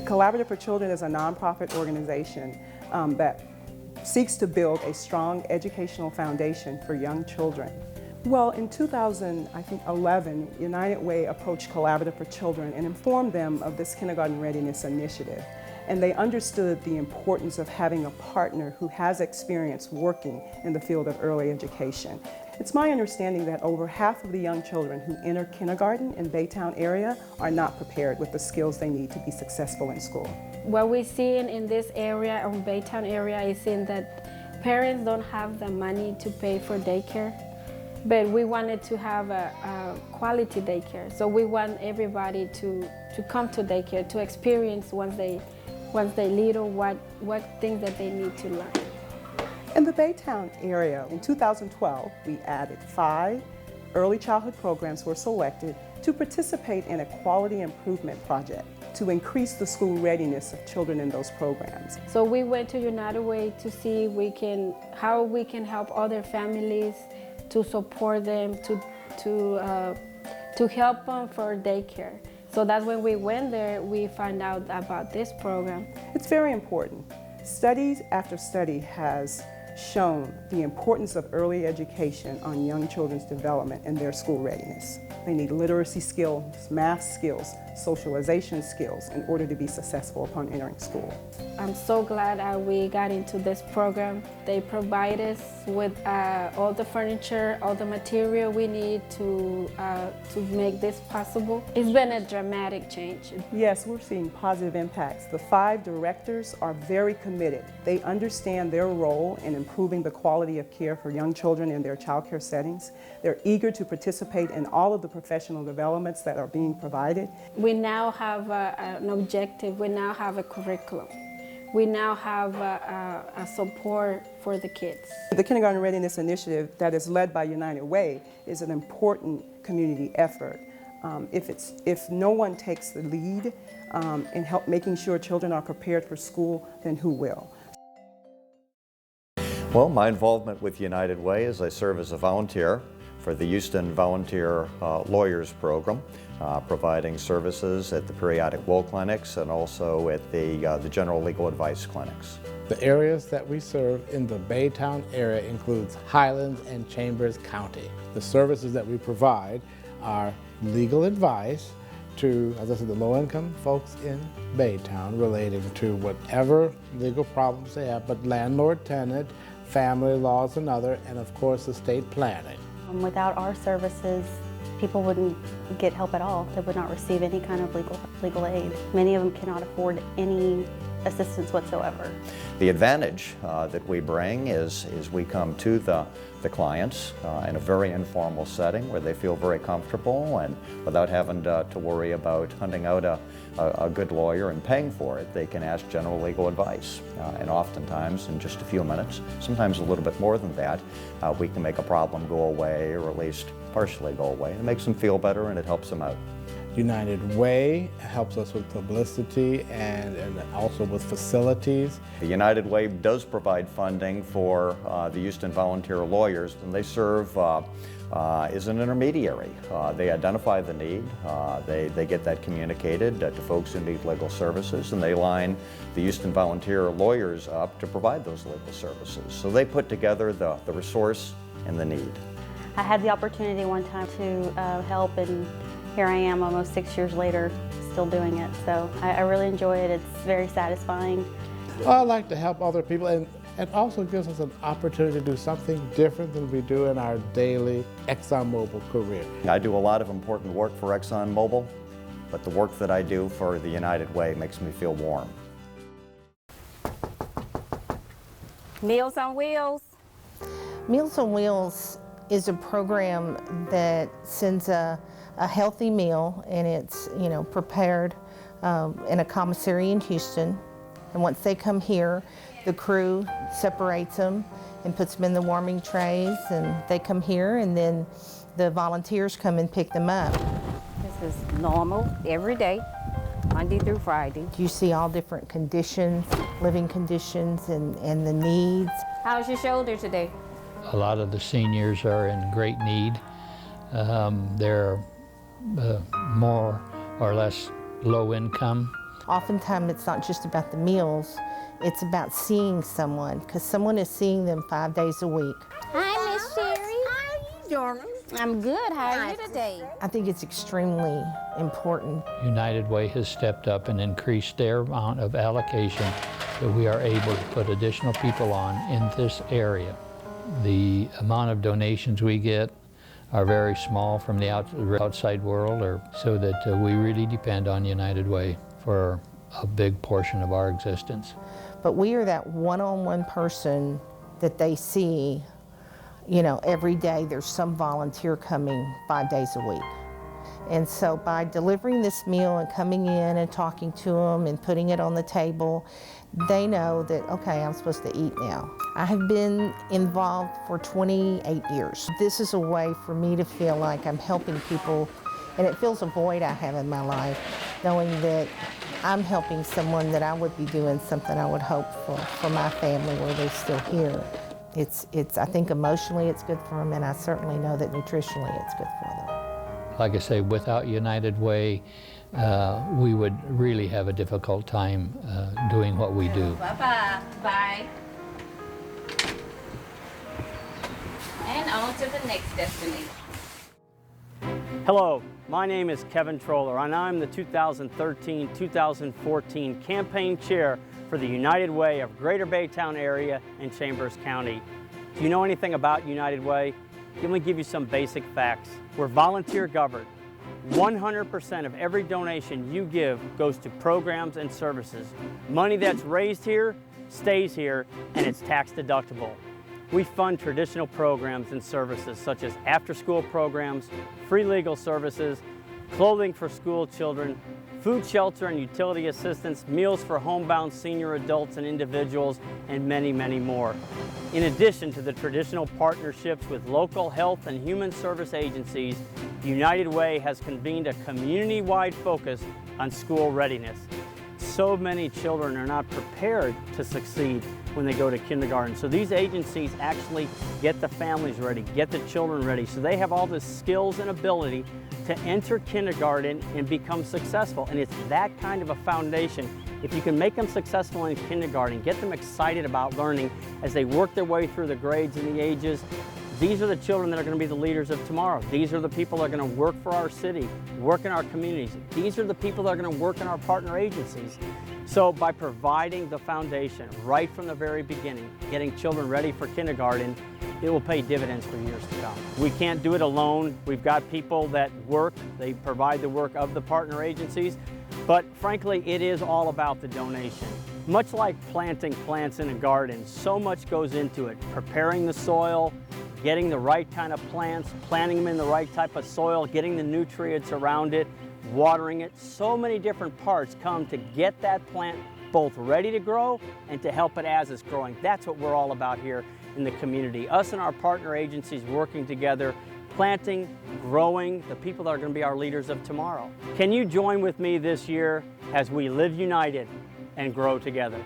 Collaborative for Children is a nonprofit organization that seeks to build a strong educational foundation for young children. Well, in 2011, United Way approached Collaborative for Children and informed them of this Kindergarten Readiness initiative. And they understood the importance of having a partner who has experience working in the field of early education. It's my understanding that over half of the young children who enter kindergarten in Baytown area are not prepared with the skills they need to be successful in school. What we're seeing in this area, or Baytown area, is in that parents don't have the money to pay for daycare, but we wanted to have a quality daycare. So we want everybody to come to daycare, to experience once they little what things that they need to learn. In the Baytown area, in 2012, we added 5 early childhood programs were selected to participate in a quality improvement project to increase the school readiness of children in those programs. So we went to United Way to see how we can help other families, to support them, to help them for daycare. So that's when we went there, we found out about this program. It's very important. Studies after study has shown the importance of early education on young children's development and their school readiness. They need literacy skills, math skills, socialization skills in order to be successful upon entering school. I'm so glad that we got into this program. They provide us with all the furniture, all the material we need to make this possible. It's been a dramatic change. Yes, we're seeing positive impacts. The 5 directors are very committed. They understand their role in improving the quality of care for young children in their child care settings. They're eager to participate in all of the professional developments that are being provided. We now have an objective, we now have a curriculum. We now have a support for the kids. The Kindergarten Readiness Initiative that is led by United Way is an important community effort. If no one takes the lead in making sure children are prepared for school, then who will? Well, my involvement with United Way is I serve as a volunteer for the Houston Volunteer Lawyers Program, providing services at the periodic wool clinics and also at the general legal advice clinics. The areas that we serve in the Baytown area includes Highlands and Chambers County. The services that we provide are legal advice to, as I said, the low-income folks in Baytown relating to whatever legal problems they have, but landlord-tenant, family laws and other, and of course estate planning. Without our services, people wouldn't get help at all. They would not receive any kind of legal aid. Many of them cannot afford any assistance whatsoever. The advantage that we bring is we come to the clients in a very informal setting where they feel very comfortable and without having to worry about hunting out a good lawyer and paying for it. They can ask general legal advice and oftentimes in just a few minutes, sometimes a little bit more than that, we can make a problem go away or at least partially go away. It makes them feel better and it helps them out. United Way helps us with publicity and also with facilities. The United Way does provide funding for the Houston Volunteer Lawyers, and they serve as an intermediary. They identify the need, they get that communicated to folks who need legal services, and they line the Houston Volunteer Lawyers up to provide those legal services. So they put together the resource and the need. I had the opportunity one time to help, and here I am almost 6 years later still doing it. So I really enjoy it. It's very satisfying. I like to help other people, and it also gives us an opportunity to do something different than we do in our daily ExxonMobil career. I do a lot of important work for ExxonMobil, but the work that I do for the United Way makes me feel warm. Meals on Wheels. Meals on Wheels is a program that sends a healthy meal, and it's prepared in a commissary in Houston. And once they come here, the crew separates them and puts them in the warming trays, and they come here, and then the volunteers come and pick them up. This is normal every day, Monday through Friday. You see all different conditions, living conditions, and the needs. How's your shoulder today? A lot of the seniors are in great need. They're more or less low income, Oftentimes it's not just about the meals, it's about seeing someone, because someone is seeing them 5 days a week. Hi, Miss Sherry. How are you doing? I'm good. How are you today? I think it's extremely important. United Way has stepped up and increased their amount of allocation that we are able to put additional people on in this area. The amount of donations we get are very small from the outside world, or so that we really depend on United Way for a big portion of our existence. But we are that one-on-one person that they see, you know, every day. There's some volunteer coming 5 days a week. And so by delivering this meal and coming in and talking to them and putting it on the table, they know that, okay, I'm supposed to eat now. I have been involved for 28 years. This is a way for me to feel like I'm helping people, and it fills a void I have in my life, knowing that I'm helping someone that I would be doing something I would hope for my family were they still here. I think emotionally it's good for them, and I certainly know that nutritionally it's good for them. Like I say, without United Way, we would really have a difficult time doing what we do. Bye-bye. Bye. And on to the next destination. Hello, my name is Kevin Troller, and I'm the 2013-2014 campaign chair for the United Way of Greater Baytown area and Chambers County. Do you know anything about United Way? Let me give you some basic facts. We're volunteer governed. 100% of every donation you give goes to programs and services. Money that's raised here stays here, and it's tax deductible. We fund traditional programs and services such as after-school programs, free legal services, clothing for school children, food, shelter, and utility assistance, meals for homebound senior adults and individuals, and many, many more. In addition to the traditional partnerships with local health and human service agencies, United Way has convened a community-wide focus on school readiness. So many children are not prepared to succeed when they go to kindergarten. So these agencies actually get the families ready, get the children ready, so they have all the skills and ability to enter kindergarten and become successful. And it's that kind of a foundation. If you can make them successful in kindergarten, get them excited about learning as they work their way through the grades and the ages, these are the children that are going to be the leaders of tomorrow. These are the people that are going to work for our city, work in our communities. These are the people that are going to work in our partner agencies. So by providing the foundation right from the very beginning, getting children ready for kindergarten, it will pay dividends for years to come. We can't do it alone. We've got people that work. They provide the work of the partner agencies. But frankly, it is all about the donation. Much like planting plants in a garden, so much goes into it. Preparing the soil, getting the right kind of plants, planting them in the right type of soil, getting the nutrients around it, watering it. So many different parts come to get that plant both ready to grow and to help it as it's growing. That's what we're all about here in the community. Us and our partner agencies working together, planting, growing the people that are going to be our leaders of tomorrow. Can you join with me this year as we live united and grow together?